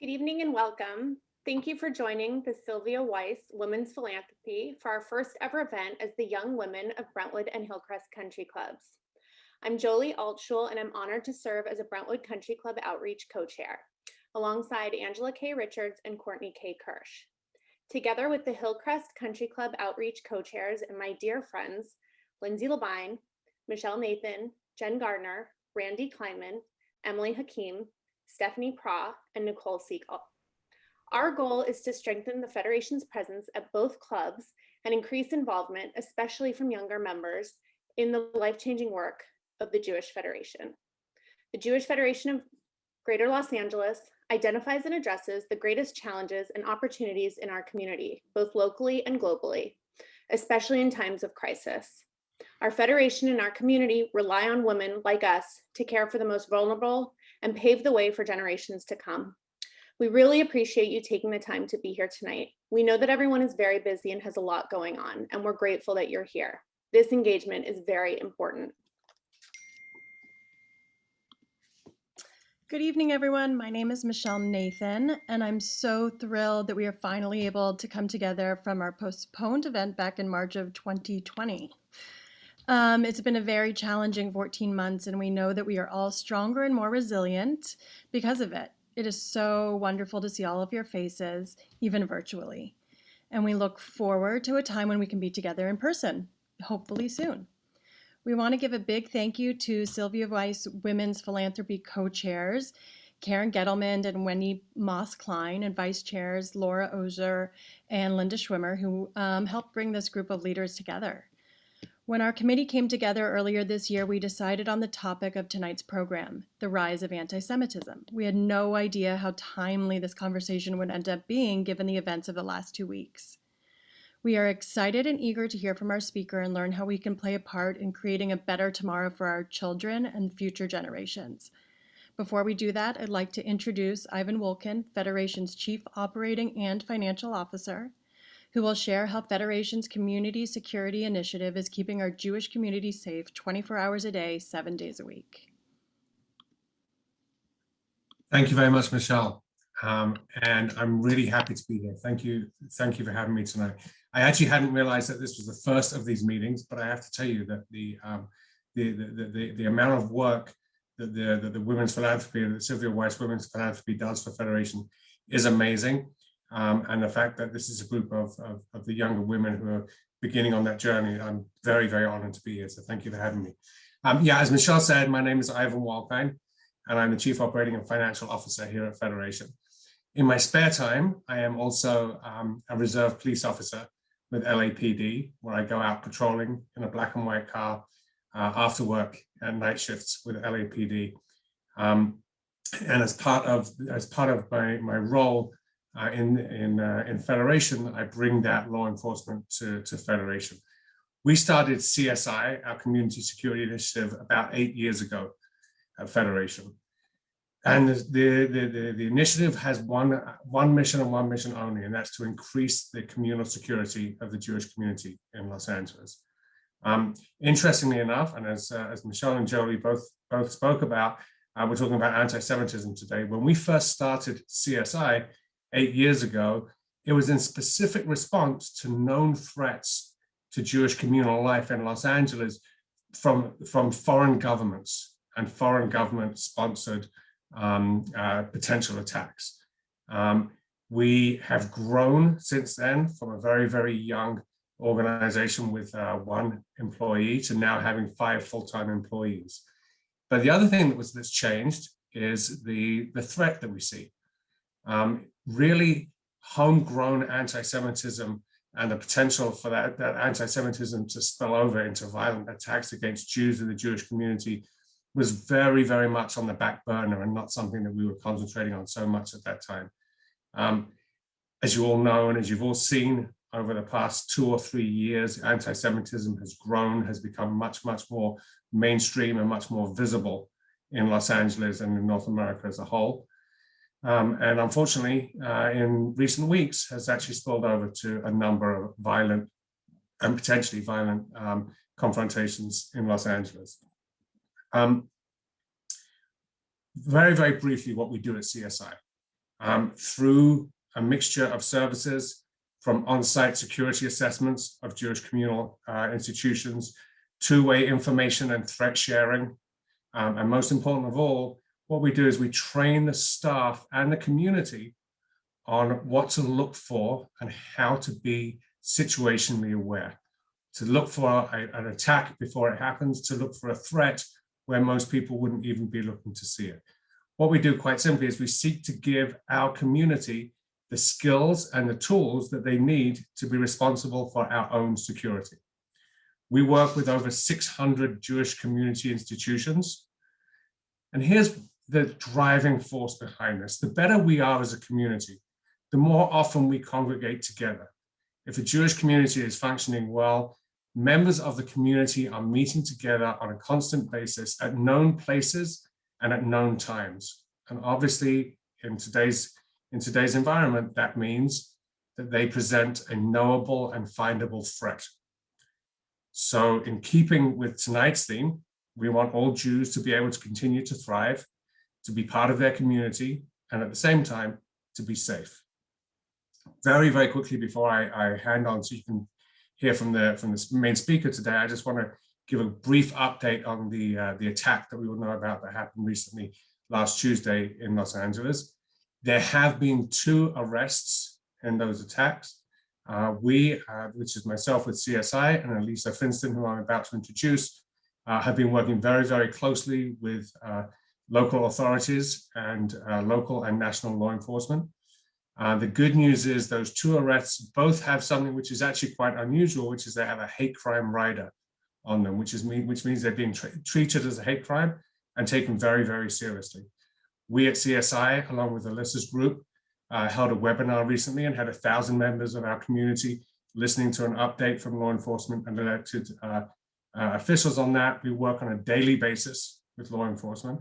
Good evening and welcome. Thank you for joining the Sylvia Weiss Women's Philanthropy for our first ever event as the Young Women of Brentwood and Hillcrest Country Clubs. I'm Jolie Altschul, and I'm honored to serve as a Brentwood Country Club Outreach co-chair, alongside Angela K. Richards and Courtney K. Kirsch. Together with the Hillcrest Country Club Outreach co-chairs and my dear friends, Lindsay Labine, Michelle Nathan, Jen Gardner, Randy Kleinman, Emily Hakim, Stephanie Pra, and Nicole Siegel. Our goal is to strengthen the Federation's presence at both clubs and increase involvement, especially from younger members, in the life-changing work of the Jewish Federation. The Jewish Federation of Greater Los Angeles identifies and addresses the greatest challenges and opportunities in our community, both locally and globally, especially in times of crisis. Our Federation and our community rely on women like us to care for the most vulnerable and pave the way for generations to come. We really appreciate you taking the time to be here tonight. We know that everyone is very busy and has a lot going on, and we're grateful that you're here. This engagement is very important. Good evening, everyone. My name is Michelle Nathan, and I'm so thrilled that we are finally able to come together from our postponed event back in March of 2020. It's been a very challenging 14 months, and we know that we are all stronger and more resilient because of it. It is so wonderful to see all of your faces, even virtually. And we look forward to a time when we can be together in person, hopefully soon. We want to give a big thank you to Sylvia Weiss Women's Philanthropy co-chairs, Karen Gettleman and Wendy Moss-Klein, and vice chairs Laura Ozier and Linda Schwimmer, who helped bring this group of leaders together. When our committee came together earlier this year, we decided on the topic of tonight's program, the rise of anti-Semitism. We had no idea how timely this conversation would end up being given the events of the last 2 weeks. We are excited and eager to hear from our speaker and learn how we can play a part in creating a better tomorrow for our children and future generations. Before we do that, I'd like to introduce Ivan Wolkin, Federation's Chief Operating and Financial Officer, who will share how Federation's Community Security Initiative is keeping our Jewish community safe 24 hours a day, 7 days a week. Thank you very much, Michelle. And I'm really happy to be here. Thank you for having me tonight. I actually hadn't realized that this was the first of these meetings, but I have to tell you that the amount of work that the Women's Philanthropy, the Sylvia Weiss Women's Philanthropy does for Federation is amazing. And the fact that this is a group of the younger women who are beginning on that journey, I'm very, very honored to be here. So thank you for having me. Yeah, as Michelle said, my name is Ivan Wolkin, and I'm the Chief Operating and Financial Officer here at Federation. In my spare time, I am also a reserve police officer with LAPD, where I go out patrolling in a black and white car after work and night shifts with LAPD. And as part of my role in Federation, I bring that law enforcement to Federation. We started CSI, our Community Security Initiative, about 8 years ago at Federation. And the initiative has one mission and one mission only, and that's to increase the communal security of the Jewish community in Los Angeles. Interestingly enough, and as Michelle and Jolie both spoke about, we're talking about anti-Semitism today. When we first started CSI 8 years ago, it was in specific response to known threats to Jewish communal life in Los Angeles from foreign governments and foreign government-sponsored potential attacks. We have grown since then from a very, very young organization with 1 employee to now having 5 full-time employees. But the other thing that's changed is the threat that we see. Really homegrown anti-Semitism and the potential for that anti-Semitism to spill over into violent attacks against Jews in the Jewish community was very, very much on the back burner and not something that we were concentrating on so much at that time. As you all know, and as you've all seen over the past 2 or 3 years, anti-Semitism has grown, has become much, much more mainstream and much more visible in Los Angeles and in North America as a whole. And unfortunately, in recent weeks, has actually spilled over to a number of violent and potentially violent confrontations in Los Angeles. Very, very briefly, what we do at CSI. through a mixture of services, from on-site security assessments of Jewish communal institutions, two-way information and threat sharing. And most important of all, what we do is we train the staff and the community on what to look for and how to be situationally aware, to look for an attack before it happens, to look for a threat where most people wouldn't even be looking to see it. What we do quite simply is we seek to give our community the skills and the tools that they need to be responsible for our own security. We work with over 600 Jewish community institutions. And here's the driving force behind this. The better we are as a community, the more often we congregate together. If a Jewish community is functioning well, members of the community are meeting together on a constant basis at known places and at known times. And obviously, in today's environment, that means that they present a knowable and findable threat. So in keeping with tonight's theme, we want all Jews to be able to continue to thrive, to be part of their community, and at the same time, to be safe. Very, very quickly before I hand on so you can hear from the main speaker today, I just want to give a brief update on the attack that we all know about that happened recently last Tuesday in Los Angeles. There have been 2 arrests in those attacks. Which is myself with CSI and Elisa Finston, who I'm about to introduce, have been working very, very closely with local authorities and local and national law enforcement. The good news is those 2 arrests both have something which is actually quite unusual, which is they have a hate crime rider on them, which means they're being treated as a hate crime and taken very, very seriously. We at CSI, along with Alyssa's group, held a webinar recently and had 1,000 members of our community listening to an update from law enforcement and elected officials on that. We work on a daily basis with law enforcement.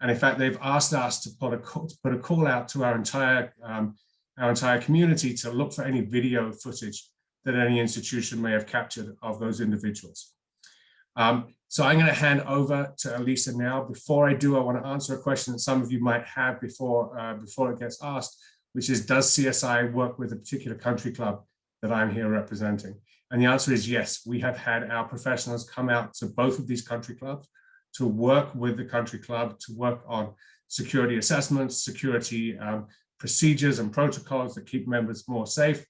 And in fact, they've asked us to put a call out to our entire community to look for any video footage that any institution may have captured of those individuals. So I'm going to hand over to Elisa now. Before I do, I want to answer a question that some of you might have before it gets asked, which is, does CSI work with a particular country club that I'm here representing? And the answer is yes. We have had our professionals come out to both of these country clubs to work with the country club, to work on security assessments, security procedures and protocols that keep members more safe.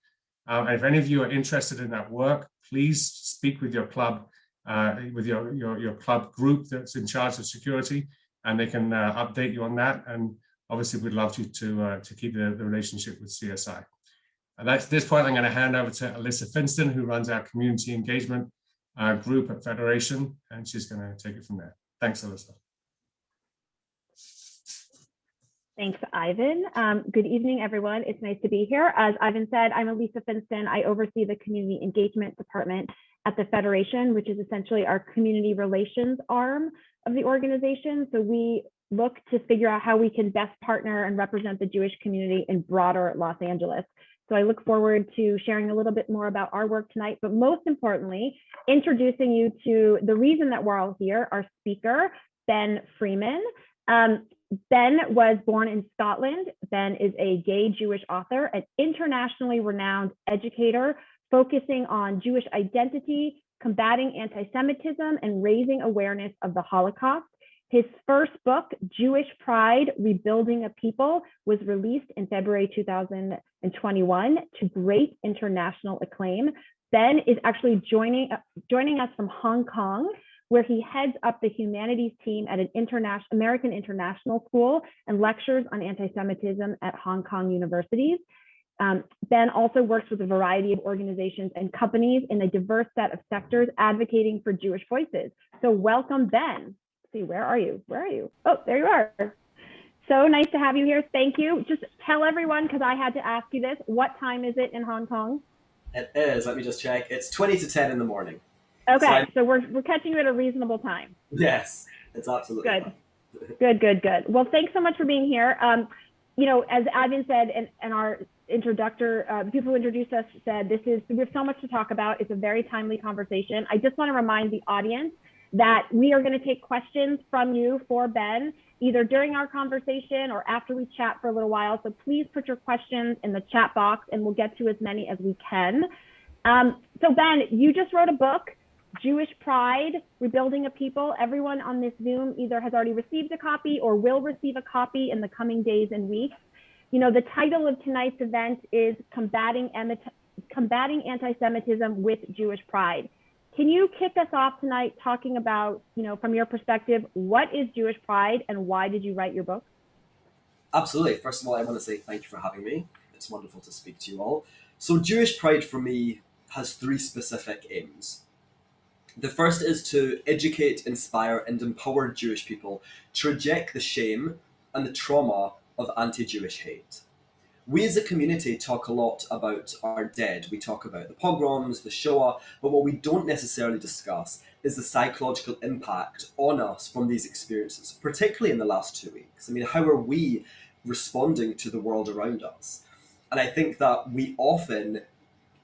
And if any of you are interested in that work, please speak with your club, with your club group that's in charge of security, and they can update you on that. And obviously, we'd love you to keep the relationship with CSI. And at this point, I'm going to hand over to Alyssa Finston, who runs our community engagement group at Federation, and she's going to take it from there. Thanks, Alyssa. Thanks, Ivan. Good evening, everyone. It's nice to be here. As Ivan said, I'm Elisa Finston. I oversee the community engagement department at the Federation, which is essentially our community relations arm of the organization. So we look to figure out how we can best partner and represent the Jewish community in broader Los Angeles. So I look forward to sharing a little bit more about our work tonight, but most importantly, introducing you to the reason that we're all here, our speaker, Ben Freeman. Ben was born in Scotland. Ben is a gay Jewish author, an internationally renowned educator, focusing on Jewish identity, combating anti-Semitism, and raising awareness of the Holocaust. His first book, Jewish Pride, Rebuilding a People, was released in February 2021 to great international acclaim. Ben is actually joining us from Hong Kong, where he heads up the humanities team at an American International School and lectures on anti-Semitism at Hong Kong universities. Ben also works with a variety of organizations and companies in a diverse set of sectors advocating for Jewish voices. So welcome, Ben. See, where are you? Where are you? Oh, there you are. So nice to have you here. Thank you. Just tell everyone, because I had to ask you this, what time is it in Hong Kong? It is. Let me just check. It's 20 to 10 in the morning. Okay, so we're catching you at a reasonable time. Yes, it's absolutely good. Fine. Good. Well, thanks so much for being here. You know, as Ivan said, and our people who introduced us said, we have so much to talk about. It's a very timely conversation. I just want to remind the audience that we are going to take questions from you for Ben, either during our conversation or after we chat for a little while. So please put your questions in the chat box and we'll get to as many as we can. So Ben, you just wrote a book, Jewish Pride, Rebuilding a People. Everyone on this Zoom either has already received a copy or will receive a copy in the coming days and weeks. You know, the title of tonight's event is Combating Anti-Semitism with Jewish Pride. Can you kick us off tonight talking about, you know, from your perspective, what is Jewish Pride and why did you write your book? Absolutely. First of all, I want to say thank you for having me. It's wonderful to speak to you all. So Jewish Pride for me has three specific aims. The first is to educate, inspire, and empower Jewish people to reject the shame and the trauma of anti-Jewish hate. We as a community talk a lot about our dead. We talk about the pogroms, the Shoah, but what we don't necessarily discuss is the psychological impact on us from these experiences, particularly in the last 2 weeks. I mean, how are we responding to the world around us? And I think that we often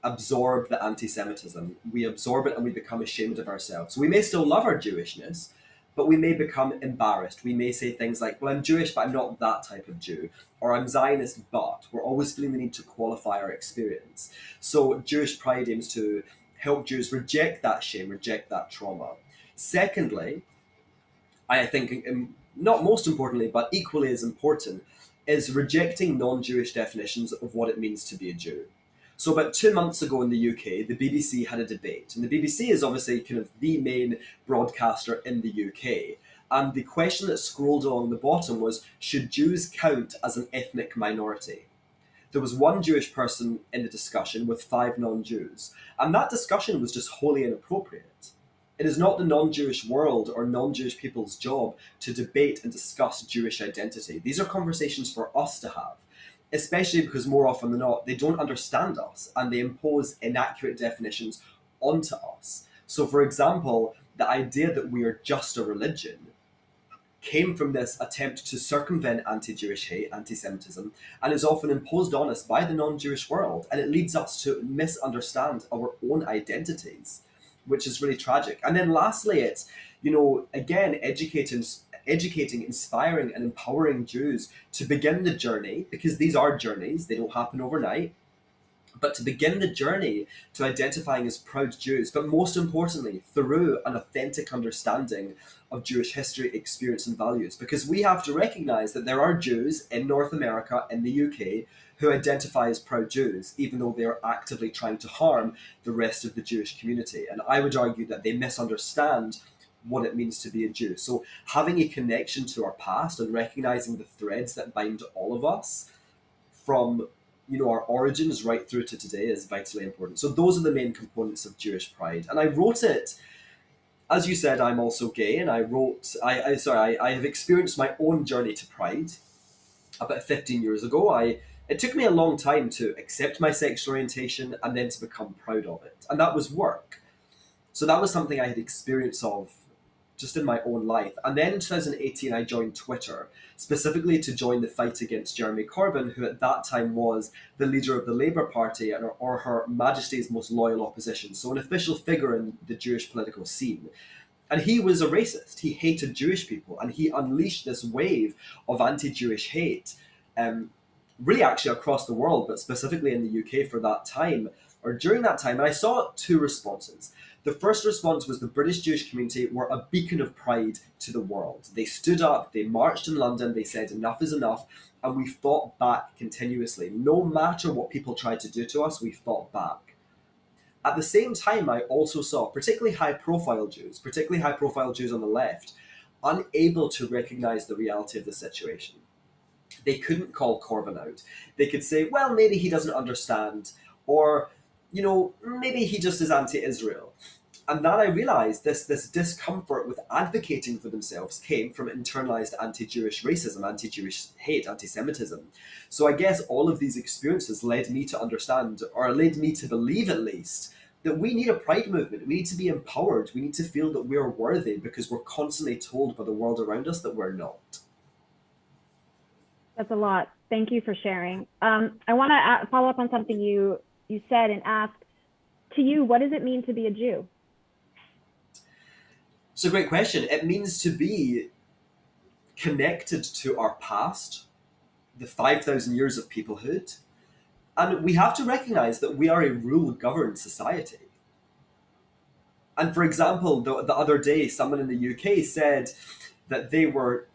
absorb the anti-Semitism. We absorb it and we become ashamed of ourselves. We may still love our Jewishness, but we may become embarrassed. We may say things like, well, I'm Jewish, but I'm not that type of Jew. Or I'm Zionist, but we're always feeling the need to qualify our experience. So Jewish Pride aims to help Jews reject that shame, reject that trauma. Secondly, I think, not most importantly, but equally as important, is rejecting non-Jewish definitions of what it means to be a Jew. So about 2 months ago in the UK, the BBC had a debate. And the BBC is obviously kind of the main broadcaster in the UK. And the question that scrolled along the bottom was, should Jews count as an ethnic minority? There was one Jewish person in the discussion with 5 non-Jews. And that discussion was just wholly inappropriate. It is not the non-Jewish world or non-Jewish people's job to debate and discuss Jewish identity. These are conversations for us to have, especially because more often than not, they don't understand us and they impose inaccurate definitions onto us. So for example, the idea that we are just a religion came from this attempt to circumvent anti-Jewish hate, anti-Semitism, and is often imposed on us by the non-Jewish world. And it leads us to misunderstand our own identities, which is really tragic. And then lastly, it's, you know, again, educating, inspiring, and empowering Jews to begin the journey, because these are journeys, they don't happen overnight, but to begin the journey to identifying as proud Jews, but most importantly, through an authentic understanding of Jewish history, experience, and values. Because we have to recognize that there are Jews in North America, in the UK, who identify as proud Jews, even though they are actively trying to harm the rest of the Jewish community. And I would argue that they misunderstand what it means to be a Jew. So having a connection to our past and recognizing the threads that bind all of us from, you know, our origins right through to today is vitally important. So those are the main components of Jewish Pride. And I wrote it, as you said, I'm also gay, and I have experienced my own journey to Pride about 15 years ago. It took me a long time to accept my sexual orientation and then to become proud of it. And that was work. So that was something I had experience of just in my own life. And then in 2018, I joined Twitter, specifically to join the fight against Jeremy Corbyn, who at that time was the leader of the Labour Party or Her Majesty's most loyal opposition, so an official figure in the Jewish political scene. And he was a racist. He hated Jewish people, and he unleashed this wave of anti-Jewish hate, really actually across the world, but specifically in the UK for that time, or during that time. And I saw 2 responses. The first response was the British Jewish community were a beacon of pride to the world. They stood up, they marched in London, they said enough is enough, and we fought back continuously. No matter what people tried to do to us, we fought back. At the same time, I also saw particularly high-profile Jews on the left, unable to recognize the reality of the situation. They couldn't call Corbyn out. They could say, well, maybe he doesn't understand, or, you know, maybe he just is anti-Israel. And then I realized this discomfort with advocating for themselves came from internalized anti-Jewish racism, anti-Jewish hate, anti-Semitism. So I guess all of these experiences led me to understand, or led me to believe at least, that we need a pride movement. We need to be empowered. We need to feel that we're worthy, because we're constantly told by the world around us that we're not. That's a lot. Thank you for sharing. I want to follow up on something you said and ask, to you, what does it mean to be a Jew? It's a great question. It means to be connected to our past, the 5,000 years of peoplehood, and we have to recognize that we are a rule-governed society. And for example, the other day, someone in the UK said that they were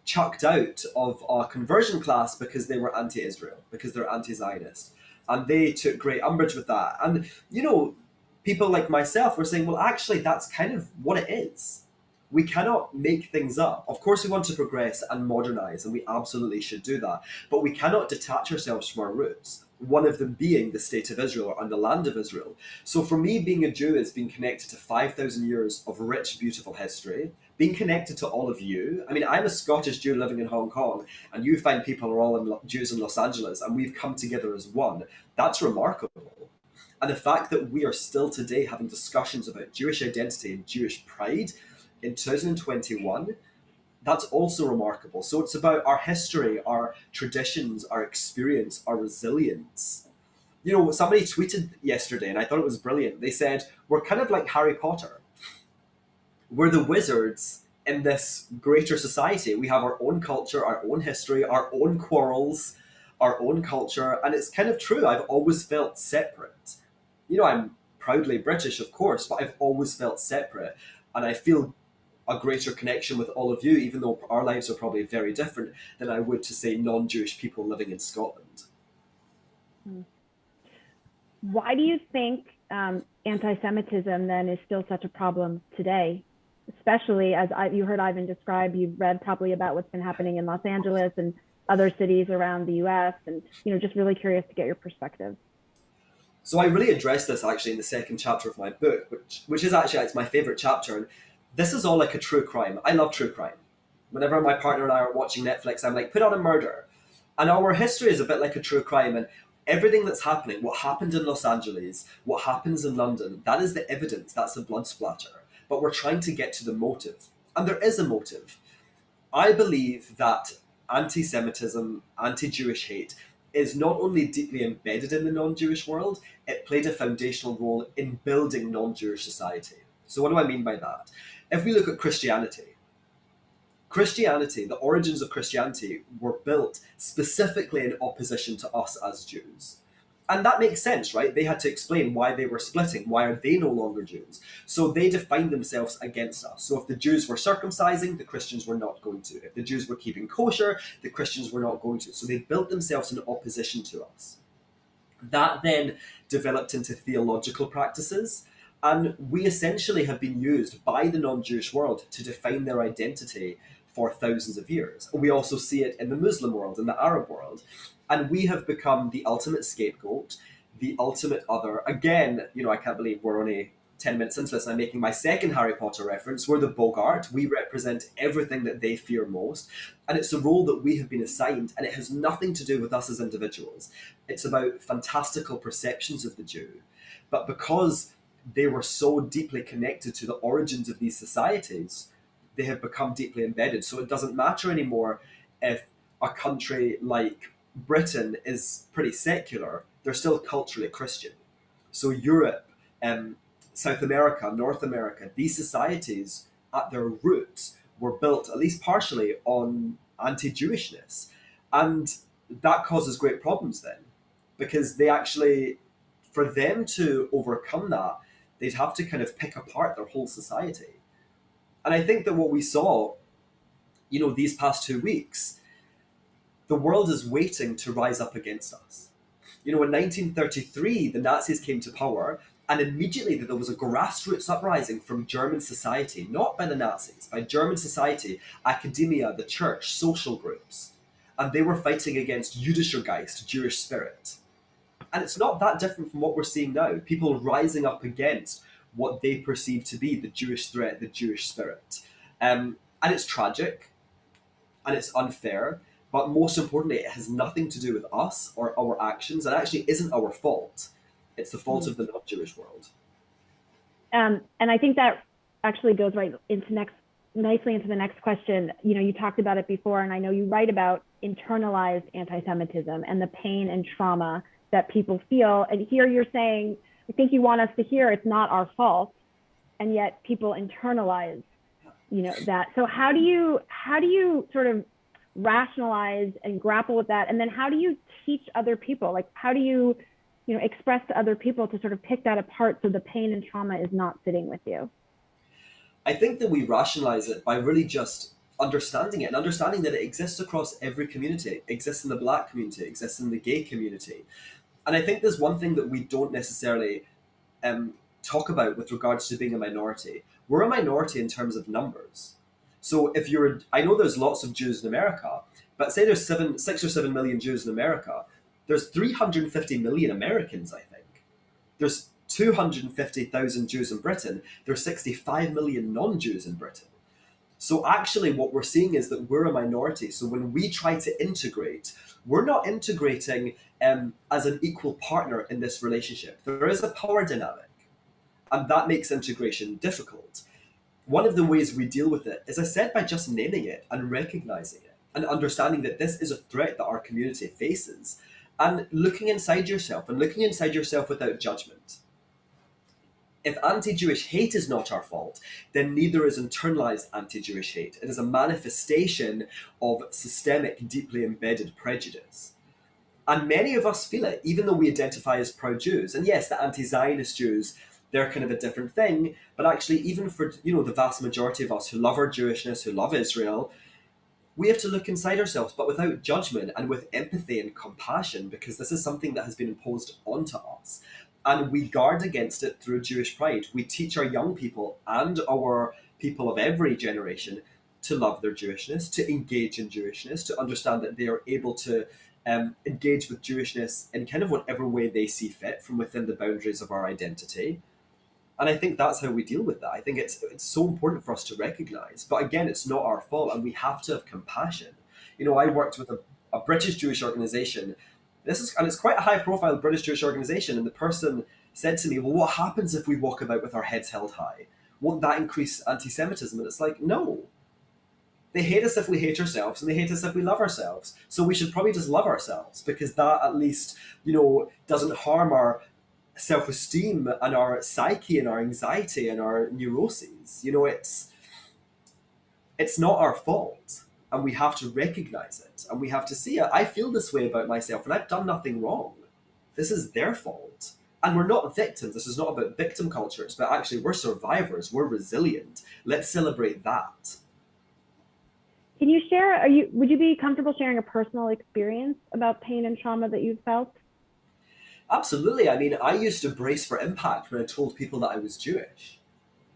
chucked out of a conversion class because they were anti-Israel, because they're anti-Zionist. And they took great umbrage with that. And, you know, people like myself were saying, well, actually, that's kind of what it is. We cannot make things up. Of course, we want to progress and modernize, and we absolutely should do that. But we cannot detach ourselves from our roots, one of them being the state of Israel and the land of Israel. So for me, being a Jew is being connected to 5,000 years of rich, beautiful history, being connected to all of you. I mean, I'm a Scottish Jew living in Hong Kong, and you find people are all Jews in Los Angeles, and we've come together as one. That's remarkable. And the fact that we are still today having discussions about Jewish identity and Jewish pride in 2021, that's also remarkable. So it's about our history, our traditions, our experience, our resilience. You know, somebody tweeted yesterday, and I thought it was brilliant. They said, we're kind of like Harry Potter. We're the wizards in this greater society. We have our own culture, our own history, our own quarrels, our own culture. And it's kind of true. I've always felt separate. You know, I'm proudly British, of course, but I've always felt separate. And I feel a greater connection with all of you, even though our lives are probably very different than I would to, say, non-Jewish people living in Scotland. Why do you think anti-Semitism then is still such a problem today? Especially as you heard Ivan describe, you've read probably about what's been happening in Los Angeles and other cities around the US, and just really curious to get your perspective. So I really address this actually in the second chapter of my book, which is actually, it's my favorite chapter. And this is all like a true crime. I love true crime. Whenever my partner and I are watching Netflix, I'm like, put on a murder. And our history is a bit like a true crime. And everything that's happening, what happened in Los Angeles, what happens in London, that is the evidence, that's the blood splatter. But we're trying to get to the motive. And there is a motive. I believe that anti-Semitism, anti-Jewish hate is not only deeply embedded in the non-Jewish world, it played a foundational role in building non-Jewish society. So what do I mean by that? If we look at Christianity, the origins of Christianity were built specifically in opposition to us as Jews. And that makes sense, right? They had to explain why they were splitting. Why are they no longer Jews? So they defined themselves against us. So if the Jews were circumcising, the Christians were not going to. If the Jews were keeping kosher, the Christians were not going to. So they built themselves in opposition to us. That then developed into theological practices. And we essentially have been used by the non-Jewish world to define their identity for thousands of years. We also see it in the Muslim world, in the Arab world. And we have become the ultimate scapegoat, the ultimate other. Again, I can't believe we're only 10 minutes into this and I'm making my second Harry Potter reference. We're the Bogart. We represent everything that they fear most. And it's a role that we have been assigned, and it has nothing to do with us as individuals. It's about fantastical perceptions of the Jew. But because they were so deeply connected to the origins of these societies, they have become deeply embedded. So it doesn't matter anymore if a country like Britain is pretty secular, they're still culturally Christian. So Europe, South America, North America, these societies at their roots were built, at least partially, on anti-Jewishness. And that causes great problems then, because they actually, for them to overcome that, they'd have to kind of pick apart their whole society. And I think that what we saw, these past 2 weeks, the world is waiting to rise up against us. In 1933, the Nazis came to power, and immediately there was a grassroots uprising from German society, not by the Nazis, by German society, academia, the church, social groups. And they were fighting against Jüdischer Geist, Jewish spirit. And it's not that different from what we're seeing now. People rising up against what they perceive to be the Jewish threat, the Jewish spirit. And it's tragic, and it's unfair, but most importantly, it has nothing to do with us or our actions. It actually isn't our fault. It's the fault of the non-Jewish world. And I think that actually goes right nicely into the next question. You talked about it before, and I know you write about internalized anti-Semitism and the pain and trauma that people feel. And here you're saying, I think you want us to hear it's not our fault. and yet people internalize, that. So how do you sort of rationalize and grapple with that? And then how do you teach other people? Like, how do you, express to other people to sort of pick that apart so the pain and trauma is not sitting with you? I think that we rationalize it by really just understanding it and understanding that it exists across every community. It exists in the Black community, it exists in the gay community. And I think there's one thing that we don't necessarily talk about with regards to being a minority. We're a minority in terms of numbers. So I know there's lots of Jews in America, but say there's 6 or 7 million Jews in America, there's 350 million Americans, I think. There's 250,000 Jews in Britain. There's 65 million non-Jews in Britain. So actually what we're seeing is that we're a minority. So when we try to integrate, we're not integrating as an equal partner in this relationship. There is a power dynamic, and that makes integration difficult. One of the ways we deal with it, as I said, by just naming it and recognizing it and understanding that this is a threat that our community faces, and looking inside yourself without judgment. If anti-Jewish hate is not our fault, then neither is internalized anti-Jewish hate. It is a manifestation of systemic, deeply embedded prejudice. And many of us feel it, even though we identify as proud Jews. And yes, the anti-Zionist Jews, they're kind of a different thing. But actually, even for the vast majority of us who love our Jewishness, who love Israel, we have to look inside ourselves, but without judgment and with empathy and compassion, because this is something that has been imposed onto us. And we guard against it through Jewish pride. We teach our young people and our people of every generation to love their Jewishness, to engage in Jewishness, to understand that they are able to engage with Jewishness in kind of whatever way they see fit from within the boundaries of our identity. And I think that's how we deal with that. I think it's so important for us to recognize. But again, it's not our fault, and we have to have compassion. I worked with a British Jewish organization. And it's quite a high-profile British Jewish organization, and the person said to me, well, what happens if we walk about with our heads held high? Won't that increase anti-Semitism? And it's like, no. They hate us if we hate ourselves, and they hate us if we love ourselves. So we should probably just love ourselves, because that at least, doesn't harm our self-esteem and our psyche and our anxiety and our neuroses. It's not our fault. And we have to recognize it, and we have to see it. I feel this way about myself, and I've done nothing wrong. This is their fault. And we're not victims. This is not about victim culture. It's about actually we're survivors. We're resilient. Let's celebrate that. Can you share, would you be comfortable sharing a personal experience about pain and trauma that you've felt? Absolutely. I mean, I used to brace for impact when I told people that I was Jewish.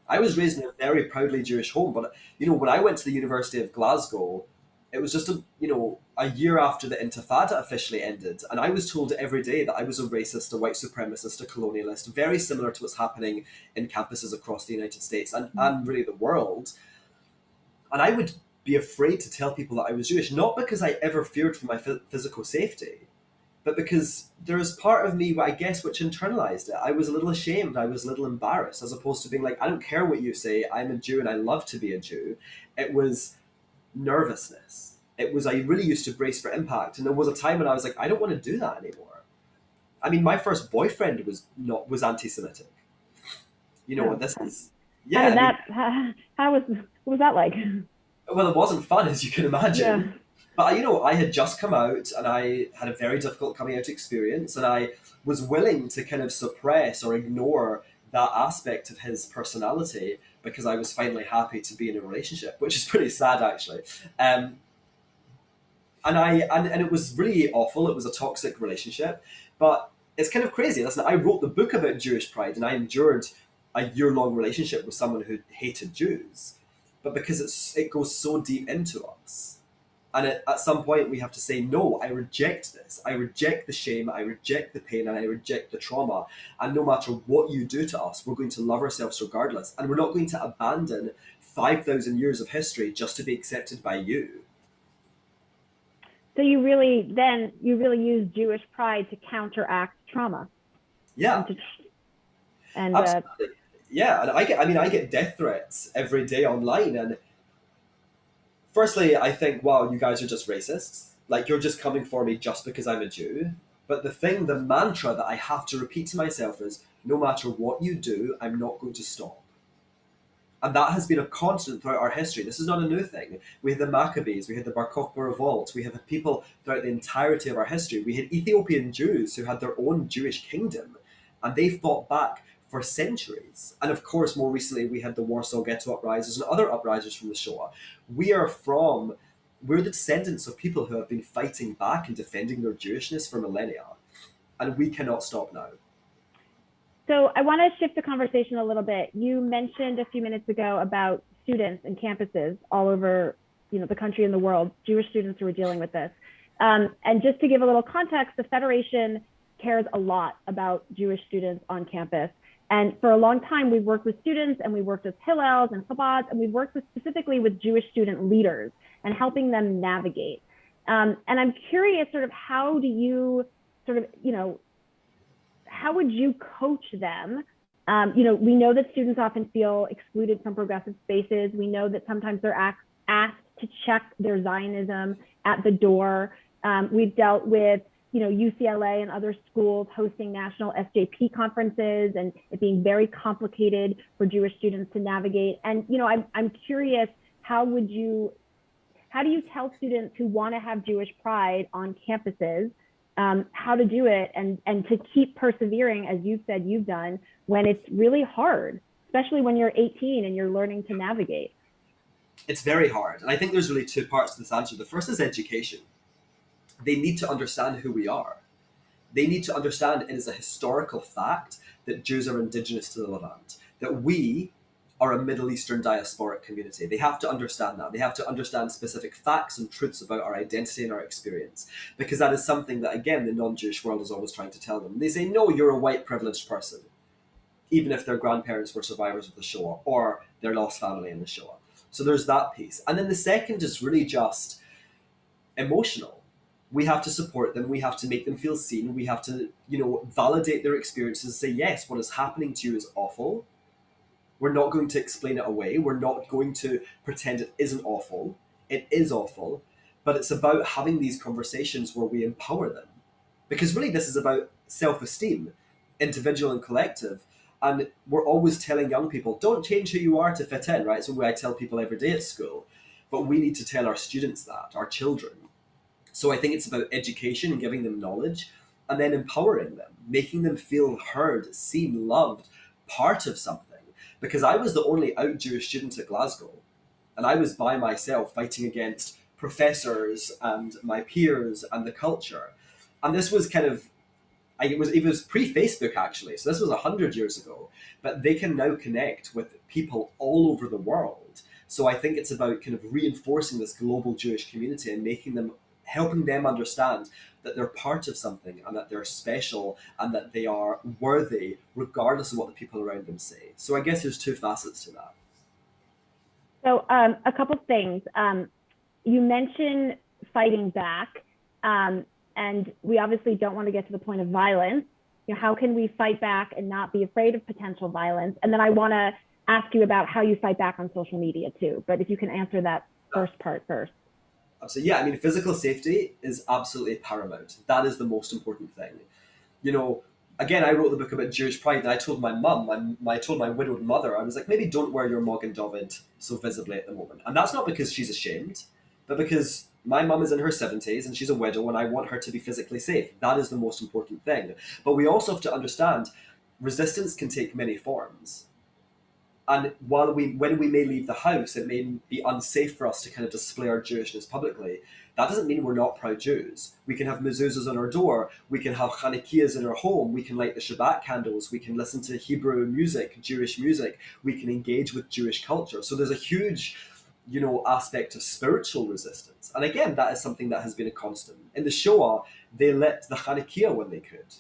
I was raised in a very proudly Jewish home, but when I went to the University of Glasgow, it was just a year after the Intifada officially ended, and I was told every day that I was a racist, a white supremacist, a colonialist, very similar to what's happening in campuses across the United States and really the world. And I would be afraid to tell people that I was Jewish, not because I ever feared for my physical safety, but because there is part of me, I guess, which internalized it. I was a little ashamed. I was a little embarrassed, as opposed to being like, I don't care what you say. I'm a Jew and I love to be a Jew. It was nervousness. It was, I really used to brace for impact. And there was a time when I was like, I don't want to do that anymore. I mean, my first boyfriend was anti-Semitic. This is, yeah. What was that like? Well, it wasn't fun, as you can imagine. Yeah. But, I had just come out, and I had a very difficult coming out experience, and I was willing to kind of suppress or ignore that aspect of his personality because I was finally happy to be in a relationship, which is pretty sad, actually. And it was really awful. It was a toxic relationship, but it's kind of crazy. Listen, I wrote the book about Jewish pride, and I endured a year-long relationship with someone who hated Jews, but because it goes so deep into us. And at some point, we have to say, no, I reject this. I reject the shame, I reject the pain, and I reject the trauma. And no matter what you do to us, we're going to love ourselves regardless. And we're not going to abandon 5,000 years of history just to be accepted by you. So you really use Jewish pride to counteract trauma. Yeah. Absolutely. Yeah, and I get death threats every day online, and firstly, I think, wow, you guys are just racists. Like, you're just coming for me just because I'm a Jew. But the mantra that I have to repeat to myself is, no matter what you do, I'm not going to stop. And that has been a constant throughout our history. This is not a new thing. We had the Maccabees, we had the Bar Kokhba revolt, we have people throughout the entirety of our history. We had Ethiopian Jews who had their own Jewish kingdom, and they fought back for centuries. And of course, more recently, we had the Warsaw Ghetto uprisings and other uprisings from the Shoah. We're the descendants of people who have been fighting back and defending their Jewishness for millennia, and we cannot stop now. So I want to shift the conversation a little bit. You mentioned a few minutes ago about students and campuses all over, the country and the world, Jewish students who are dealing with this. And just to give a little context, the Federation cares a lot about Jewish students on campus. And for a long time, we've worked with students and we worked with Hillels and Chabads, and we've worked specifically with Jewish student leaders and helping them navigate. And I'm curious, how do you how would you coach them? We know that students often feel excluded from progressive spaces. We know that sometimes they're asked to check their Zionism at the door. We've dealt with, UCLA and other schools hosting national SJP conferences and it being very complicated for Jewish students to navigate. And, I'm curious, how do you tell students who want to have Jewish pride on campuses how to do it and to keep persevering, as you've said you've done, when it's really hard, especially when you're 18 and you're learning to navigate? It's very hard. And I think there's really two parts to this answer. The first is education. They need to understand who we are. They need to understand it is a historical fact that Jews are indigenous to the Levant, that we are a Middle Eastern diasporic community. They have to understand that. They have to understand specific facts and truths about our identity and our experience, because that is something that, again, the non-Jewish world is always trying to tell them. They say, no, you're a white privileged person, even if their grandparents were survivors of the Shoah or their lost family in the Shoah. So there's that piece. And then the second is really just emotional. We have to support them. We have to make them feel seen. We have to, validate their experiences and say, yes, what is happening to you is awful. We're not going to explain it away. We're not going to pretend it isn't awful. It is awful, but it's about having these conversations where we empower them. Because really this is about self-esteem, individual and collective. And we're always telling young people, don't change who you are to fit in, right? It's what I tell people every day at school. But we need to tell our students that, our children. So I think it's about education and giving them knowledge and then empowering them, making them feel heard, seen, loved, part of something. Because I was the only out Jewish student at Glasgow, and I was by myself fighting against professors and my peers and the culture. And this was it was pre-Facebook actually, so this was 100 years ago, but they can now connect with people all over the world. So I think it's about reinforcing this global Jewish community and helping them understand that they're part of something and that they're special and that they are worthy regardless of what the people around them say. So I guess there's two facets to that. So a couple things. You mentioned fighting back, and we obviously don't want to get to the point of violence. How can we fight back and not be afraid of potential violence? And then I want to ask you about how you fight back on social media too, but if you can answer that first part first. So yeah, physical safety is absolutely paramount. That is the most important thing. Again, I wrote the book about Jewish pride, and I told my mum, I told my widowed mother, I was like, maybe don't wear your Magen David so visibly at the moment. And that's not because she's ashamed, but because my mum is in her 70s and she's a widow and I want her to be physically safe. That is the most important thing. But we also have to understand resistance can take many forms. And when we may leave the house, it may be unsafe for us to display our Jewishness publicly. That doesn't mean we're not proud Jews. We can have mezuzahs on our door. We can have Chanukiahs in our home. We can light the Shabbat candles. We can listen to Hebrew music, Jewish music. We can engage with Jewish culture. So there's a huge, aspect of spiritual resistance. And again, that is something that has been a constant. In the Shoah, they lit the Chanukiah when they could.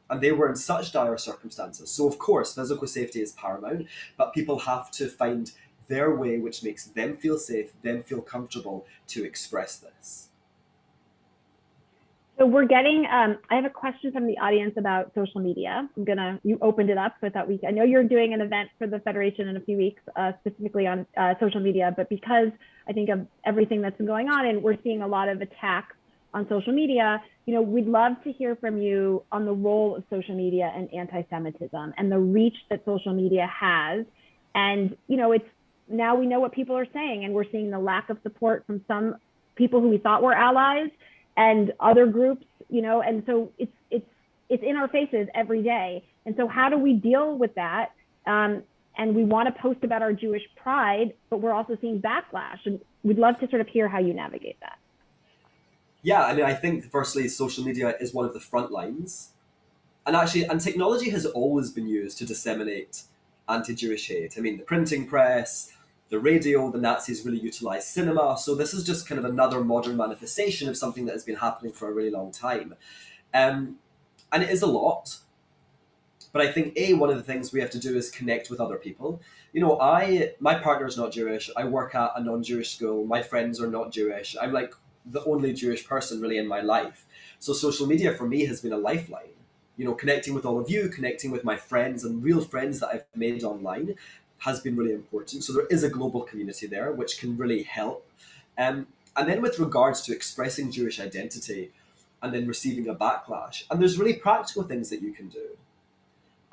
And they were in such dire circumstances. So of course, physical safety is paramount, but people have to find their way which makes them feel safe, them feel comfortable to express this. So we're getting, I have a question from the audience about social media. You opened it up, so I thought I know you're doing an event for the Federation in a few weeks, specifically on social media, but because I think of everything that's been going on and we're seeing a lot of attacks on social media, we'd love to hear from you on the role of social media and anti-Semitism and the reach that social media has And, it's now we know what people are saying, and we're seeing the lack of support from some people who we thought were allies and other groups, and so it's in our faces every day. And so how do we deal with that? And we want to post about our Jewish pride, but we're also seeing backlash. And we'd love to sort of hear how you navigate that. Yeah, I mean, I think firstly, social media is one of the front lines. And technology has always been used to disseminate anti-Jewish hate. I mean, the printing press, the radio, the Nazis really utilized cinema. So this is just kind of another modern manifestation of something that has been happening for a really long time. And it is a lot. But I think, one of the things we have to do is connect with other people. My partner is not Jewish. I work at a non-Jewish school. My friends are not Jewish. I'm like the only Jewish person really in my life. So social media for me has been a lifeline. Connecting with all of you, connecting with my friends and real friends that I've made online has been really important. So there is a global community there, which can really help. And then with regards to expressing Jewish identity and then receiving a backlash, and there's really practical things that you can do.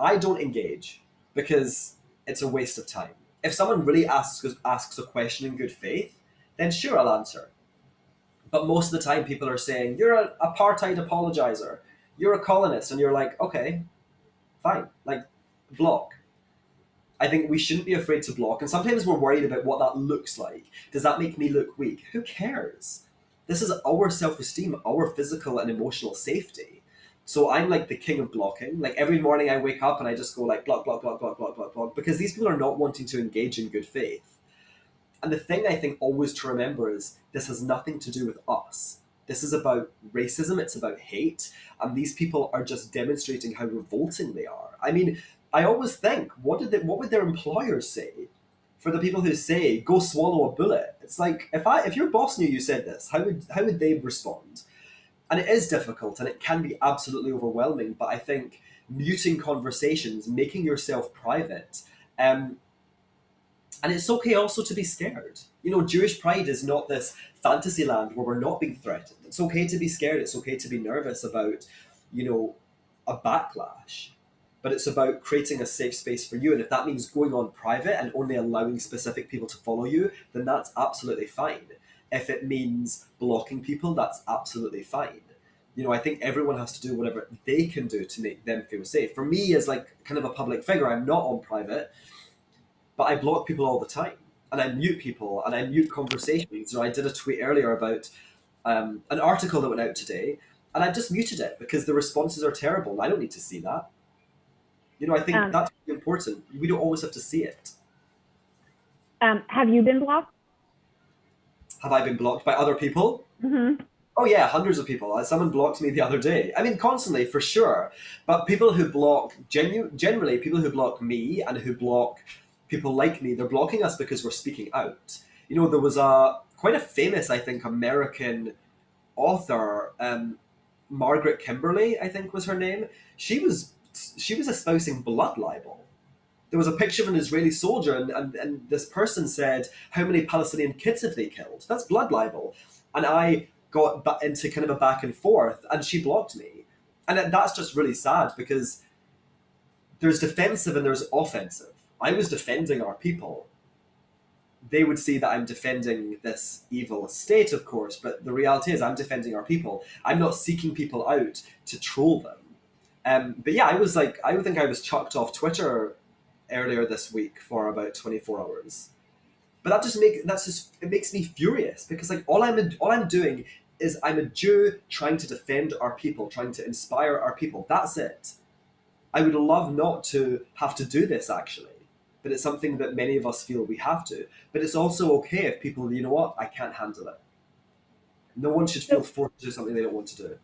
I don't engage because it's a waste of time. If someone really asks a question in good faith, then sure, I'll answer. But most of the time people are saying, you're an apartheid apologizer, you're a colonist, and you're like, okay, fine, like, block. I think we shouldn't be afraid to block, and sometimes we're worried about what that looks like. Does that make me look weak? Who cares? This is our self-esteem, our physical and emotional safety. So I'm like the king of blocking. Like every morning I wake up and I just go like block, block, block, block, block, block, block, because these people are not wanting to engage in good faith. And the thing I think always to remember is this has nothing to do with us. This is about racism, it's about hate, and these people are just demonstrating how revolting they are. I mean, I always think, what would their employers say? For the people who say, go swallow a bullet. It's like, if your boss knew you said this, how would they respond? And it is difficult and it can be absolutely overwhelming, but I think muting conversations, making yourself private, and it's okay also to be scared. Jewish pride is not this fantasy land where we're not being threatened. It's okay to be scared. It's okay to be nervous about, a backlash. But it's about creating a safe space for you. And if that means going on private and only allowing specific people to follow you, then that's absolutely fine. If it means blocking people, that's absolutely fine. I think everyone has to do whatever they can do to make them feel safe. For me, as like kind of a public figure, I'm not on private, but I block people all the time, and I mute people, and I mute conversations. I did a tweet earlier about an article that went out today, and I just muted it because the responses are terrible, and I don't need to see that. I think that's really important. We don't always have to see it. Have you been blocked? Have I been blocked by other people? Mm-hmm. Oh yeah, hundreds of people. Someone blocked me the other day. I mean, constantly, for sure. But people who block, generally, people who block me and who block people like me, they're blocking us because we're speaking out. There was quite a famous, I think, American author, Margaret Kimberly, I think was her name. She was espousing blood libel. There was a picture of an Israeli soldier, and this person said, how many Palestinian kids have they killed? That's blood libel. And I got into kind of a back and forth, and she blocked me. And that's just really sad, because there's defensive and there's offensive. I was defending our people. They would see that I'm defending this evil state, of course, but the reality is I'm defending our people. I'm not seeking people out to troll them. But yeah, I think I was chucked off Twitter earlier this week for about 24 hours. But it makes me furious, because like all I'm doing is I'm a Jew trying to defend our people, trying to inspire our people. That's it. I would love not to have to do this, actually, but it's something that many of us feel we have to. But it's also okay if people, you know what, I can't handle it. No one should feel forced to do something they don't want to do.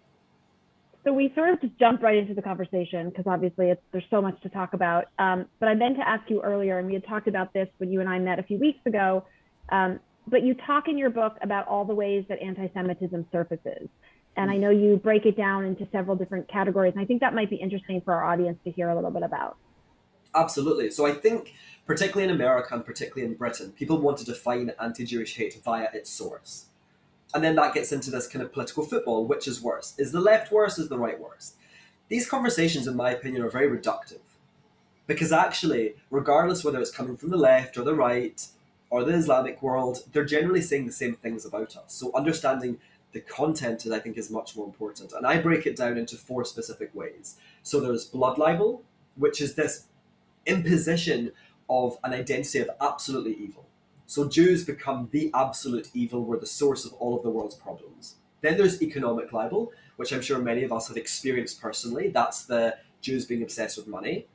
So we sort of just jumped right into the conversation, because obviously there's so much to talk about. But I meant to ask you earlier, and we had talked about this when you and I met a few weeks ago, but you talk in your book about all the ways that anti-Semitism surfaces. And I know you break it down into several different categories. And I think that might be interesting for our audience to hear a little bit about. Absolutely. So I think, particularly in America and particularly in Britain, people want to define anti-Jewish hate via its source. And then that gets into this kind of political football. Which is worse? Is the left worse? Is the right worse? These conversations, in my opinion, are very reductive. Because actually, regardless whether it's coming from the left or the right or the Islamic world, they're generally saying the same things about us. So understanding the content, I think, is much more important. And I break it down into 4 specific ways. So there's blood libel, which is this imposition of an identity of absolutely evil. So Jews become the absolute evil. We're the source of all of the world's problems. Then there's economic libel, which I'm sure many of us have experienced personally. That's the Jews being obsessed with money.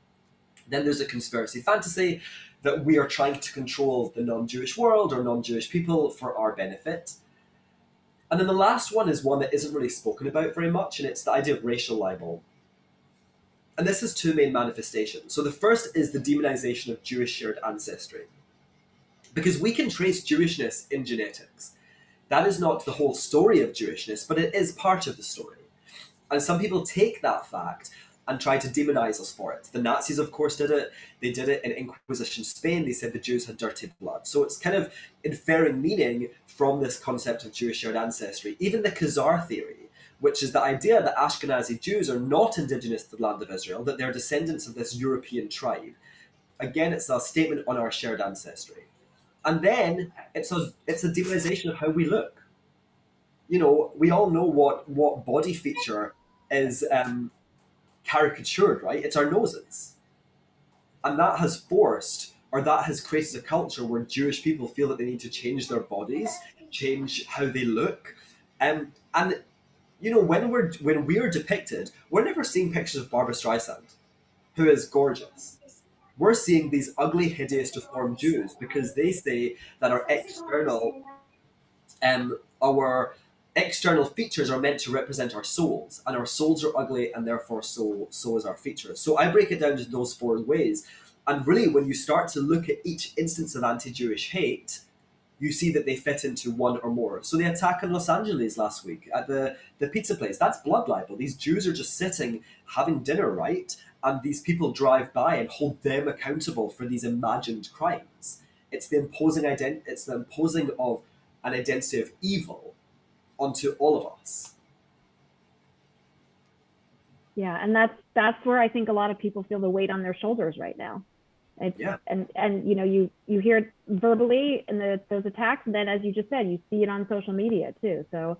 Then there's a conspiracy fantasy that we are trying to control the non-Jewish world or non-Jewish people for our benefit. And then the last one is one that isn't really spoken about very much, and it's the idea of racial libel. And this has 2 main manifestations. So the first is the demonization of Jewish shared ancestry. Because we can trace Jewishness in genetics. That is not the whole story of Jewishness, but it is part of the story. And some people take that fact and try to demonize us for it. The Nazis, of course, did it. They did it in Inquisition Spain. They said the Jews had dirty blood. So it's kind of inferring meaning from this concept of Jewish shared ancestry. Even the Khazar theory, which is the idea that Ashkenazi Jews are not indigenous to the land of Israel, that they're descendants of this European tribe. Again, it's a statement on our shared ancestry. And then it's a demonization of how we look. You know, we all know what body feature is caricatured, right? It's our noses. And that has created a culture where Jewish people feel that they need to change their bodies, change how they look. And you know, when we're depicted, we're never seeing pictures of Barbara Streisand, who is gorgeous. We're seeing these ugly, hideous, deformed Jews because they say that our external features are meant to represent our souls, and our souls are ugly, and therefore so is our features. So I break it down into those 4 ways. And really, when you start to look at each instance of anti-Jewish hate, you see that they fit into one or more. So the attack in Los Angeles last week at the pizza place, that's blood libel. These Jews are just sitting, having dinner, right? And these people drive by and hold them accountable for these imagined crimes. It's the imposing of an identity of evil onto all of us. Yeah, and that's where I think a lot of people feel the weight on their shoulders right now. And you know, you hear it verbally in those attacks, and then, as you just said, you see it on social media too. So,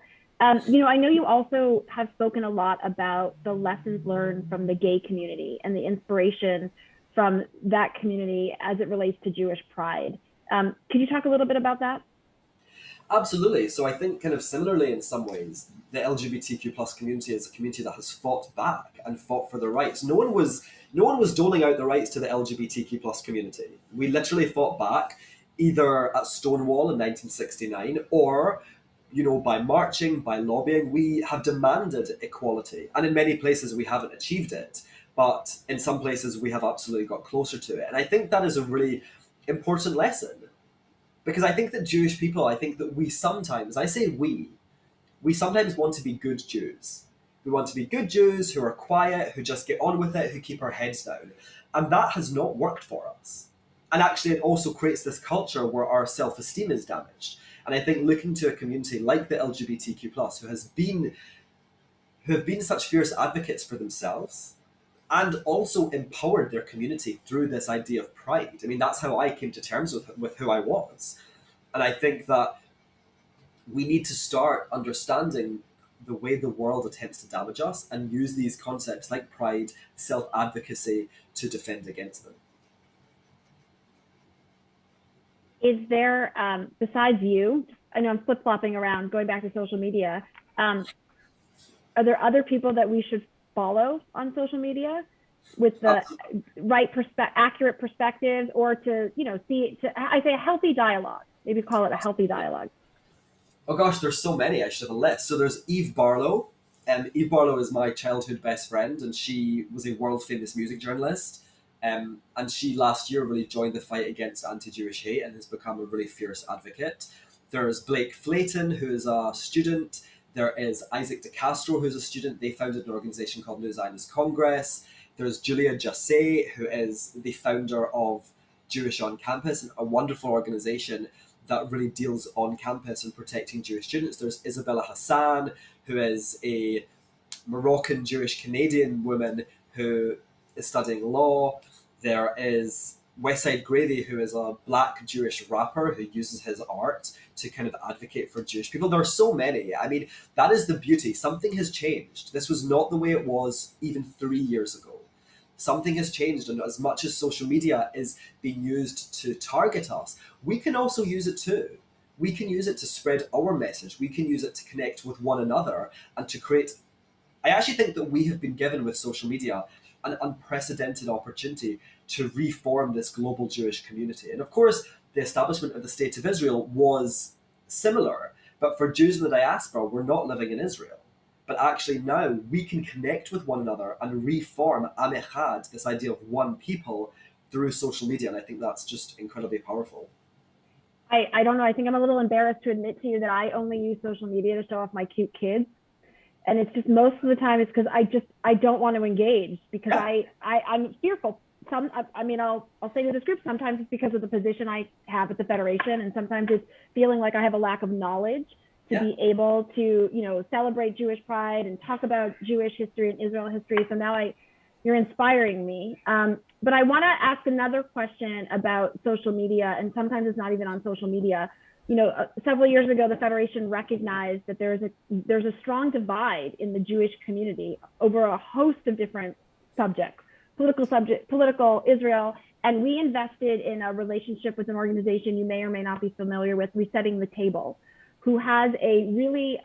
you know, I know you also have spoken a lot about the lessons learned from the gay community and the inspiration from that community as it relates to Jewish pride. Could you talk a little bit about that? Absolutely. So I think kind of similarly in some ways, the LGBTQ plus community is a community that has fought back and fought for their rights. No one was doling out the rights to the LGBTQ plus community. We literally fought back either at Stonewall in 1969 or, you know, by marching, by lobbying. We have demanded equality. And in many places we haven't achieved it. But in some places we have absolutely got closer to it. And I think that is a really important lesson. Because I think that Jewish people, I think that we sometimes want to be good Jews. We want to be good Jews who are quiet, who just get on with it, who keep our heads down. And that has not worked for us. And actually, it also creates this culture where our self-esteem is damaged. And I think looking to a community like the LGBTQ+, who have been such fierce advocates for themselves, and also empowered their community through this idea of pride. I mean, that's how I came to terms with who I was. And I think that we need to start understanding the way the world attempts to damage us and use these concepts like pride, self-advocacy to defend against them. Is there, besides you, I know I'm flip-flopping around, going back to social media, are there other people that we should follow on social media with the accurate perspectives, or to, you know, I say a healthy dialogue, maybe call it a healthy dialogue? Oh gosh, there's so many. I should have a list. So there's Eve Barlow. Eve Barlow is my childhood best friend, and she was a world famous music journalist. And she last year really joined the fight against anti-Jewish hate and has become a really fierce advocate. There's Blake Flayton, who is a student. There is Isaac DeCastro, who's a student. They founded an organization called New Zionist Congress. There's Julia Jassé, who is the founder of Jewish on Campus, a wonderful organization that really deals on campus and protecting Jewish students. There's Isabella Hassan, who is a Moroccan Jewish Canadian woman who is studying law. There is West Side Gravy, who is a black Jewish rapper who uses his art to kind of advocate for Jewish people. There are so many. I mean, that is the beauty. Something has changed. This was not the way it was even 3 years ago. Something has changed, and as much as social media is being used to target us, we can also use it too. We can use it to spread our message. We can use it to connect with one another and to create. I actually think that we have been given with social media an unprecedented opportunity to reform this global Jewish community. And of course, the establishment of the State of Israel was similar, but for Jews in the diaspora, we're not living in Israel. But actually now we can connect with one another and reform Am Echad, this idea of one people, through social media. And I think that's just incredibly powerful. I don't know. I think I'm a little embarrassed to admit to you that I only use social media to show off my cute kids. And it's just most of the time it's because I don't want to engage because I'm fearful. I'll say to this group, sometimes it's because of the position I have at the Federation, and sometimes it's feeling like I have a lack of knowledge to be able to, celebrate Jewish pride and talk about Jewish history and Israel history. So now you're inspiring me. But I want to ask another question about social media, and sometimes it's not even on social media. Several years ago, the Federation recognized that there's a strong divide in the Jewish community over a host of different subjects, political, Israel, and we invested in a relationship with an organization you may or may not be familiar with, Resetting the Table, who has a really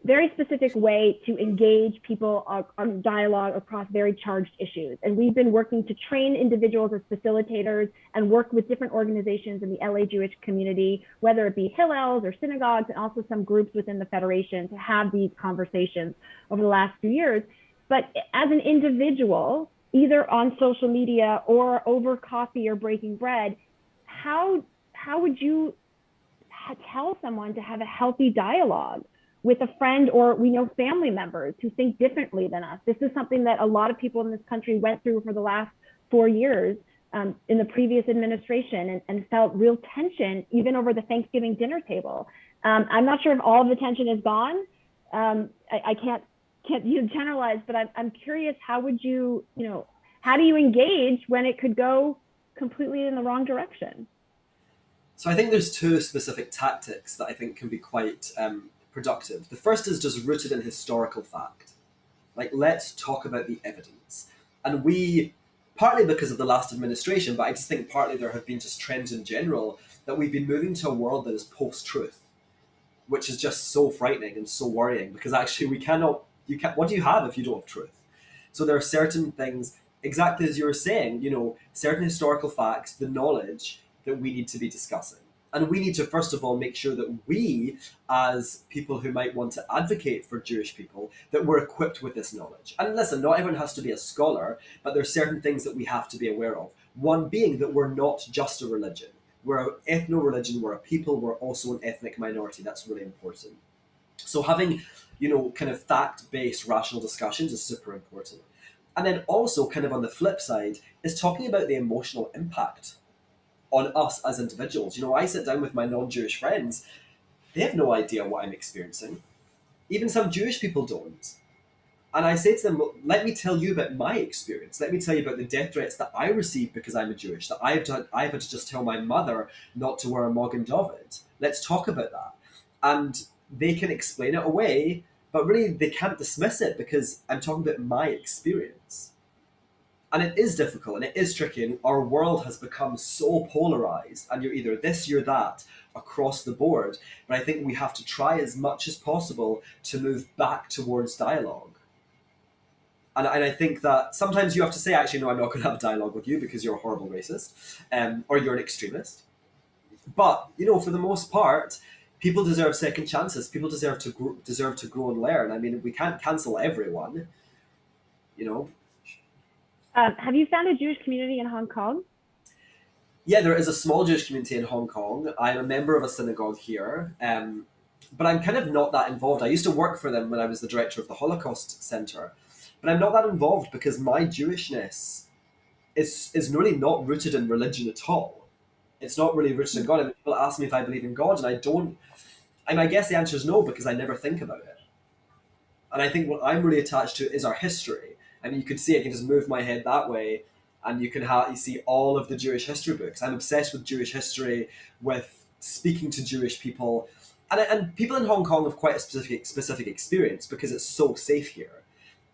very specific way to engage people on dialogue across very charged issues. And we've been working to train individuals as facilitators and work with different organizations in the LA Jewish community, whether it be Hillels or synagogues, and also some groups within the Federation to have these conversations over the last few years. But as an individual, either on social media or over coffee or breaking bread, how would you tell someone to have a healthy dialogue with a friend, or we know family members who think differently than us? This is something that a lot of people in this country went through for the last 4 years in the previous administration, and felt real tension even over the Thanksgiving dinner table. I'm not sure if all of the tension is gone. I can't generalize, but I'm curious, how do you engage when it could go completely in the wrong direction? So I think there's two specific tactics that I think can be quite productive. The first is just rooted in historical fact. Like, let's talk about the evidence. And we, partly because of the last administration, but I just think partly there have been just trends in general, that we've been moving to a world that is post-truth, which is just so frightening and so worrying, because actually what do you have if you don't have truth? So there are certain things, exactly as you were saying, certain historical facts, the knowledge that we need to be discussing. And we need to, first of all, make sure that we, as people who might want to advocate for Jewish people, that we're equipped with this knowledge. And listen, not everyone has to be a scholar, but there are certain things that we have to be aware of. One being that we're not just a religion. We're an ethno-religion, we're a people, we're also an ethnic minority. That's really important. So having, kind of fact-based rational discussions is super important. And then also, kind of on the flip side, is talking about the emotional impact on us as individuals. I sit down with my non-Jewish friends, they have no idea what I'm experiencing. Even some Jewish people don't. And I say to them, well, let me tell you about my experience. Let me tell you about the death threats that I received because I'm a Jewish, that I've had to just tell my mother not to wear a Magen David. Let's talk about that. And they can explain it away, but really they can't dismiss it because I'm talking about my experience. And it is difficult and it is tricky, and our world has become so polarized, and you're either this, you're that, across the board. But I think we have to try as much as possible to move back towards dialogue. And I think that sometimes you have to say, actually, no, I'm not going to have a dialogue with you because you're a horrible racist, or you're an extremist. But, for the most part, people deserve second chances. People deserve to grow and learn. I mean, we can't cancel everyone, Have you found a Jewish community in Hong Kong? Yeah, there is a small Jewish community in Hong Kong. I'm a member of a synagogue here, but I'm kind of not that involved. I used to work for them when I was the director of the Holocaust Center, but I'm not that involved because my Jewishness is really not rooted in religion at all. It's not really rooted in God. I mean, people ask me if I believe in God, and I don't. And I guess the answer is no, because I never think about it. And I think what I'm really attached to is our history. I mean, you could see I can just move my head that way, and you see all of the Jewish history books. I'm obsessed with Jewish history, with speaking to Jewish people, and people in Hong Kong have quite a specific experience because it's so safe here.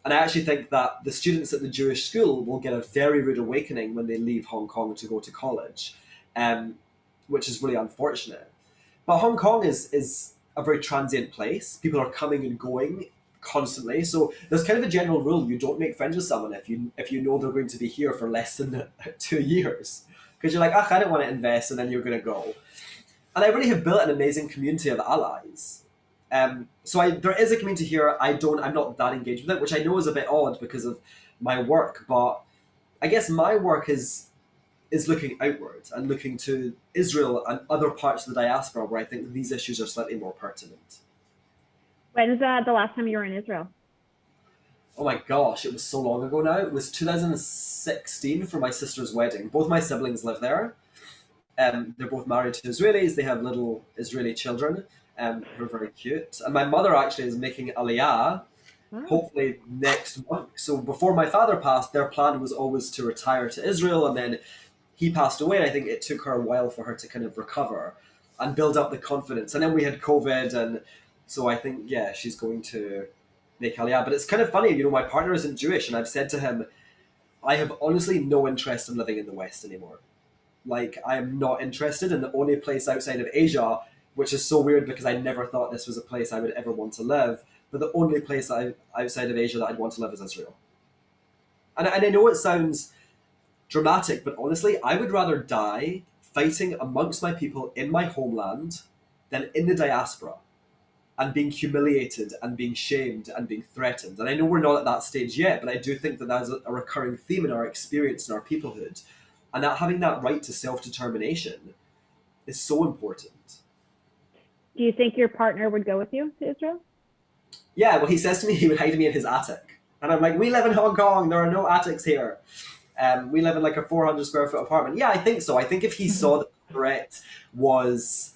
And I actually think that the students at the Jewish school will get a very rude awakening when they leave Hong Kong to go to college, which is really unfortunate. But Hong Kong is a very transient place. People are coming and going constantly. So there's kind of a general rule: you don't make friends with someone if you know they're going to be here for less than 2 years, because you're like, I don't want to invest, and then you're going to go. And I really have built an amazing community of allies. So there is a community here. I'm not that engaged with it, which I know is a bit odd because of my work. But I guess my work is looking outward and looking to Israel and other parts of the diaspora where I think these issues are slightly more pertinent. When's the last time you were in Israel? Oh my gosh, it was so long ago now. It was 2016 for my sister's wedding. Both my siblings live there. They're both married to Israelis. They have little Israeli children who are very cute. And my mother actually is making Aliyah, hopefully next month. So before my father passed, their plan was always to retire to Israel, and then he passed away. And I think it took her a while for her to kind of recover and build up the confidence. And then we had COVID, and so I think, yeah, she's going to make Aliyah. But it's kind of funny, my partner isn't Jewish, and I've said to him, I have honestly no interest in living in the West anymore. Like, I am not interested, in the only place outside of Asia, which is so weird because I never thought this was a place I would ever want to live, but the only place outside of Asia that I'd want to live is Israel. And I know it sounds dramatic, but honestly, I would rather die fighting amongst my people in my homeland than in the diaspora and being humiliated and being shamed and being threatened. And I know we're not at that stage yet, but I do think that that's a recurring theme in our experience in our peoplehood. And that having that right to self-determination is so important. Do you think your partner would go with you to Israel? Yeah, well, he says to me he would hide me in his attic. And I'm like, we live in Hong Kong. There are no attics here. We live in like a 400 square foot apartment. Yeah, I think so. I think if he saw that the threat was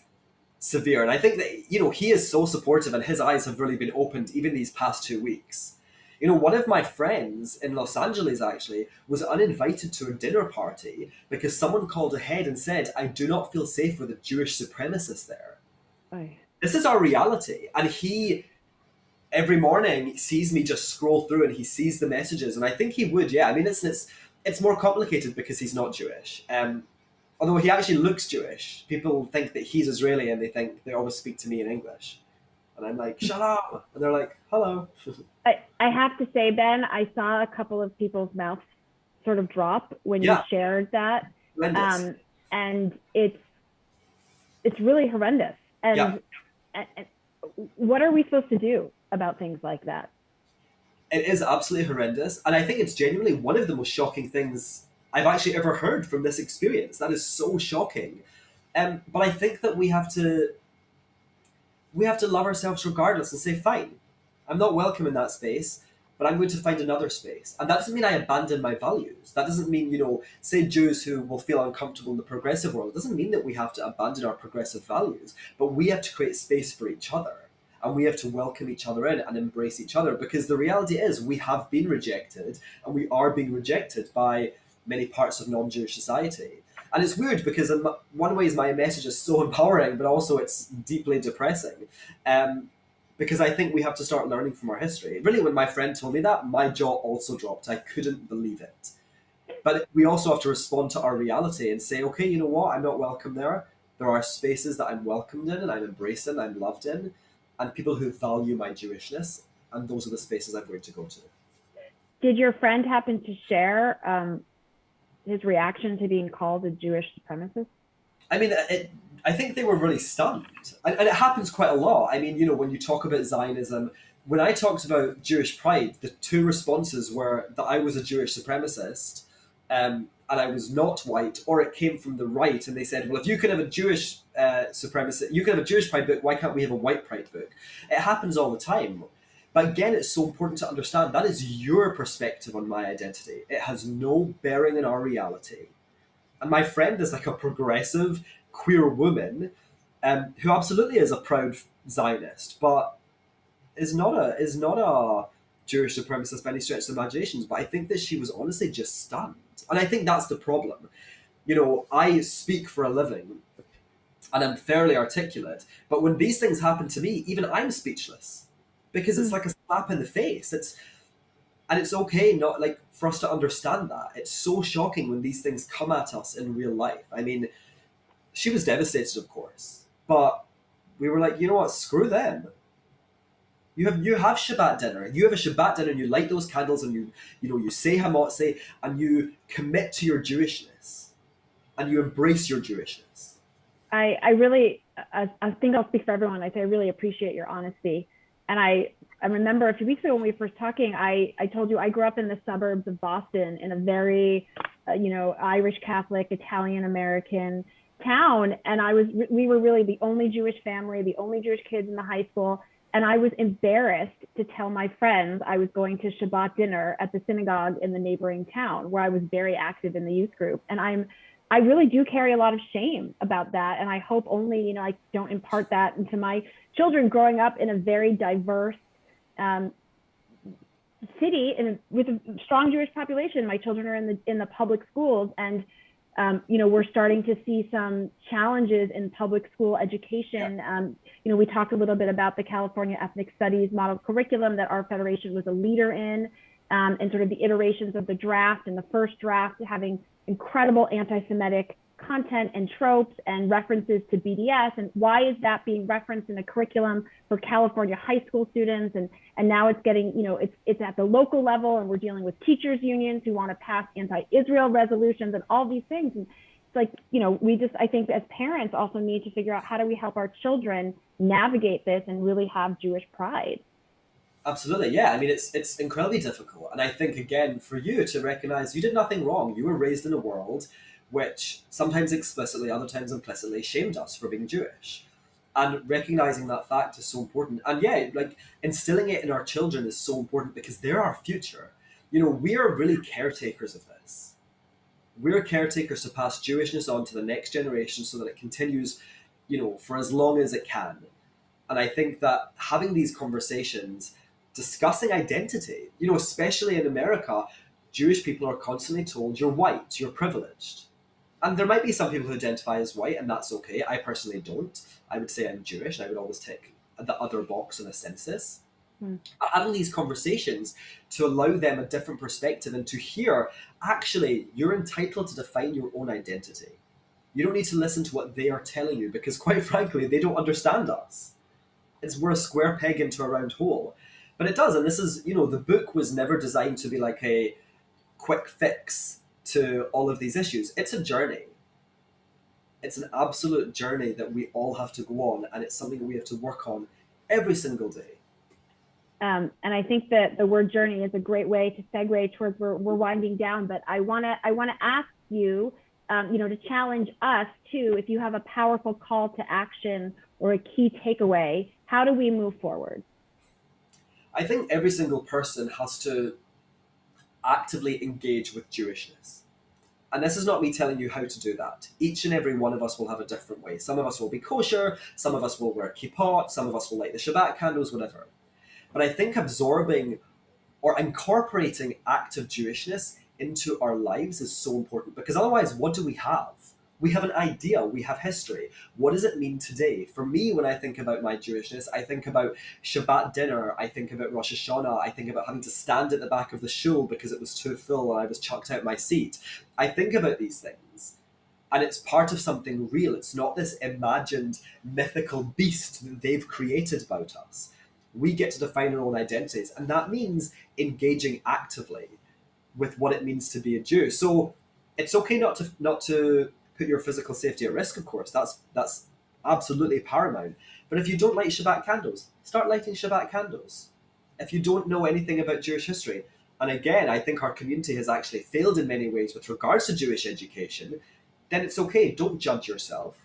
severe, and I think that, he is so supportive and his eyes have really been opened even these past 2 weeks. One of my friends in Los Angeles actually was uninvited to a dinner party because someone called ahead and said, I do not feel safe with a Jewish supremacist there. Aye. This is our reality. And he, every morning, sees me just scroll through and he sees the messages. And I think he would, yeah. I mean, it's more complicated because he's not Jewish. Although he actually looks Jewish. People think that he's Israeli and they always speak to me in English. And I'm like, shalom. And they're like, hello. I have to say, Ben, I saw a couple of people's mouths sort of drop when you shared that. And it's really horrendous. And what are we supposed to do about things like that? It is absolutely horrendous. And I think it's genuinely one of the most shocking things I've actually ever heard from this experience. That is so shocking. But I think that we have to love ourselves regardless and say, fine, I'm not welcome in that space, but I'm going to find another space. And that doesn't mean I abandon my values. That doesn't mean, say Jews who will feel uncomfortable in the progressive world. It doesn't mean that we have to abandon our progressive values, but we have to create space for each other. And we have to welcome each other in and embrace each other, because the reality is we have been rejected and we are being rejected by many parts of non-Jewish society. And it's weird because in one way my message is so empowering, but also it's deeply depressing. Because I think we have to start learning from our history. Really, when my friend told me that, my jaw also dropped. I couldn't believe it. But we also have to respond to our reality and say, okay, you know what? I'm not welcome there. There are spaces that I'm welcomed in and I'm embraced in, I'm loved in, and people who value my Jewishness. And those are the spaces I'm going to go to. Did your friend happen to share his reaction to being called a Jewish supremacist? I mean, I think they were really stunned. And it happens quite a lot. I mean, when you talk about Zionism, when I talked about Jewish pride, the two responses were that I was a Jewish supremacist and I was not white, or it came from the right and they said, well, if you can have a Jewish supremacist, you can have a Jewish pride book, why can't we have a white pride book? It happens all the time. But again, it's so important to understand that is your perspective on my identity. It has no bearing in our reality. And my friend is like a progressive queer woman who absolutely is a proud Zionist, but is not a Jewish supremacist by any stretch of the imagination. But I think that she was honestly just stunned. And I think that's the problem. You know, I speak for a living and I'm fairly articulate, but when these things happen to me, even I'm speechless because it's like a slap in the face. And it's okay not like for us to understand that. It's so shocking when these things come at us in real life. I mean, she was devastated, of course, but we were like, you know what, screw them. You have Shabbat dinner. You have a Shabbat dinner and you light those candles and you say Hamotze and you commit to your Jewishness and you embrace your Jewishness. I really, I think I'll speak for everyone. I say I really appreciate your honesty. And I remember a few weeks ago when we were first talking, I told you I grew up in the suburbs of Boston in a very, Irish Catholic, Italian American town. And we were really the only Jewish family, the only Jewish kids in the high school. And I was embarrassed to tell my friends I was going to Shabbat dinner at the synagogue in the neighboring town where I was very active in the youth group. And I really do carry a lot of shame about that. And I hope only, I don't impart that into my children growing up in a very diverse city with a strong Jewish population. My children are in the public schools, and we're starting to see some challenges in public school education. We talked a little bit about the California Ethnic Studies model curriculum that our federation was a leader in, and sort of the iterations of the draft and the first draft having incredible anti-Semitic content and tropes and references to BDS. And why is that being referenced in the curriculum for California high school students? And now it's getting, it's at the local level, and we're dealing with teachers unions who want to pass anti-Israel resolutions and all these things. And it's like, I think as parents also need to figure out how do we help our children navigate this and really have Jewish pride. Absolutely, yeah. I mean, it's incredibly difficult. And I think, again, for you to recognize you did nothing wrong. You were raised in a world which sometimes explicitly, other times implicitly, shamed us for being Jewish. And recognizing that fact is so important. And yeah, like instilling it in our children is so important because they're our future. We are really caretakers of this. We're caretakers to pass Jewishness on to the next generation so that it continues, for as long as it can. And I think that having these conversations, discussing identity, especially in America, Jewish people are constantly told you're white, you're privileged. And there might be some people who identify as white, and that's okay. I personally don't. I would say I'm Jewish, and I would always tick the other box on a census. But having these conversations to allow them a different perspective and to hear, actually, you're entitled to define your own identity. You don't need to listen to what they are telling you because, quite frankly, they don't understand us. We're a square peg into a round hole. But it does, and this is, the book was never designed to be like a quick fix to all of these issues. It's a journey. It's an absolute journey that we all have to go on, and it's something that we have to work on every single day. And I think that the word journey is a great way to segue towards we're winding down. But I wanna ask you, to challenge us too. If you have a powerful call to action or a key takeaway, how do we move forward? I think every single person has to actively engage with Jewishness. And this is not me telling you how to do that. Each and every one of us will have a different way. Some of us will be kosher, some of us will wear kippot, some of us will light the Shabbat candles, whatever. But I think absorbing or incorporating active Jewishness into our lives is so important, because otherwise, what do we have? We have an idea, we have history. What does it mean today? For me, when I think about my Jewishness, I think about Shabbat dinner, I think about Rosh Hashanah, I think about having to stand at the back of the shul because it was too full and I was chucked out my seat. I think about these things, and it's part of something real. It's not this imagined mythical beast that they've created about us. We get to define our own identities, and that means engaging actively with what it means to be a Jew. So it's okay not to put your physical safety at risk, of course. That's absolutely paramount. But if you don't light Shabbat candles, start lighting Shabbat candles. If you don't know anything about Jewish history, and again, I think our community has actually failed in many ways with regards to Jewish education, then it's okay. Don't judge yourself.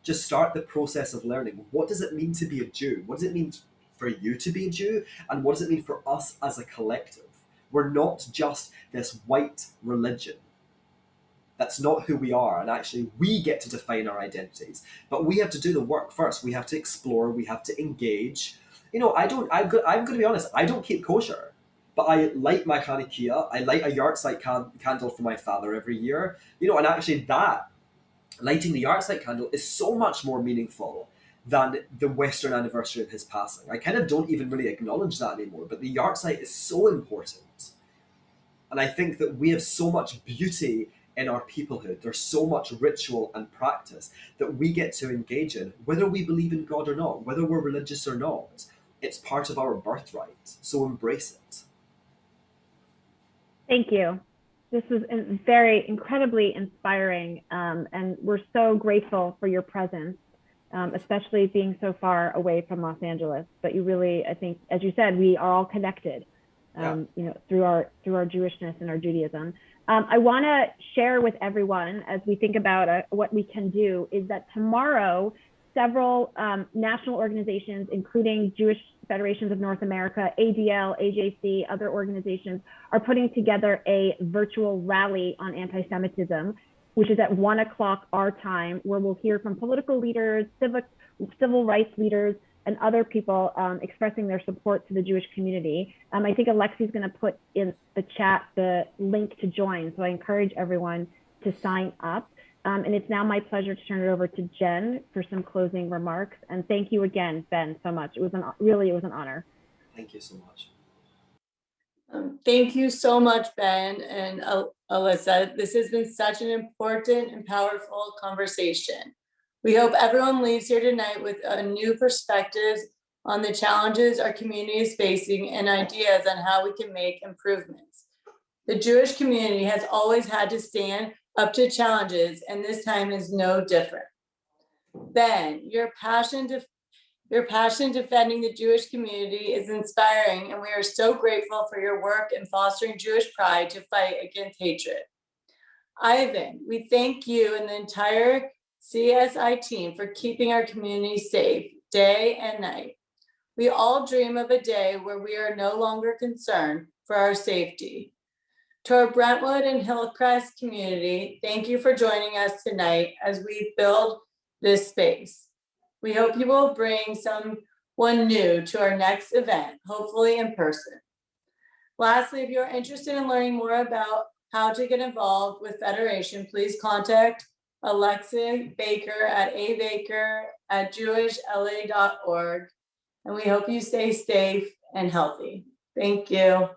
Just start the process of learning. What does it mean to be a Jew? What does it mean for you to be a Jew? And what does it mean for us as a collective? We're not just this white religion. That's not who we are, and actually we get to define our identities. But we have to do the work first. We have to explore, we have to engage. I'm going to be honest, I don't keep kosher. but I light my Hanukkah, I light a yahrzeit candle for my father every year, and actually that, lighting the yahrzeit candle is so much more meaningful than the Western anniversary of his passing. I kind of don't even really acknowledge that anymore, but the yahrzeit is so important. And I think that we have so much beauty in our peoplehood. There's so much ritual and practice that we get to engage in, whether we believe in God or not, whether we're religious or not. It's part of our birthright. So embrace it. Thank you. This was very incredibly inspiring, and we're so grateful for your presence, especially being so far away from Los Angeles. But you really, I think, as you said, we are all connected, through our Jewishness and our Judaism. I want to share with everyone, as we think about what we can do, is that tomorrow, several national organizations, including Jewish Federations of North America, ADL, AJC, other organizations, are putting together a virtual rally on anti-Semitism, which is at 1 o'clock our time, where we'll hear from political leaders, civil rights leaders, and other people expressing their support to the Jewish community. I think Alexi's going to put in the chat the link to join, so I encourage everyone to sign up. And it's now my pleasure to turn it over to Jen for some closing remarks. And thank you again, Ben, so much. It was an honor. Thank you so much. Thank you so much, Ben and Alyssa. This has been such an important and powerful conversation. We hope everyone leaves here tonight with a new perspective on the challenges our community is facing and ideas on how we can make improvements. The Jewish community has always had to stand up to challenges, and this time is no different. Ben, your passion defending the Jewish community is inspiring, and we are so grateful for your work in fostering Jewish pride to fight against hatred. Ivan, we thank you and the entire CSI team for keeping our community safe day and night. We all dream of a day where we are no longer concerned for our safety. To our Brentwood and Hillcrest community, thank you for joining us tonight as we build this space. We hope you will bring someone new to our next event, hopefully in person. Lastly, if you're interested in learning more about how to get involved with Federation, please contact Alexa Baker at abaker@jewishla.org. And we hope you stay safe and healthy. Thank you.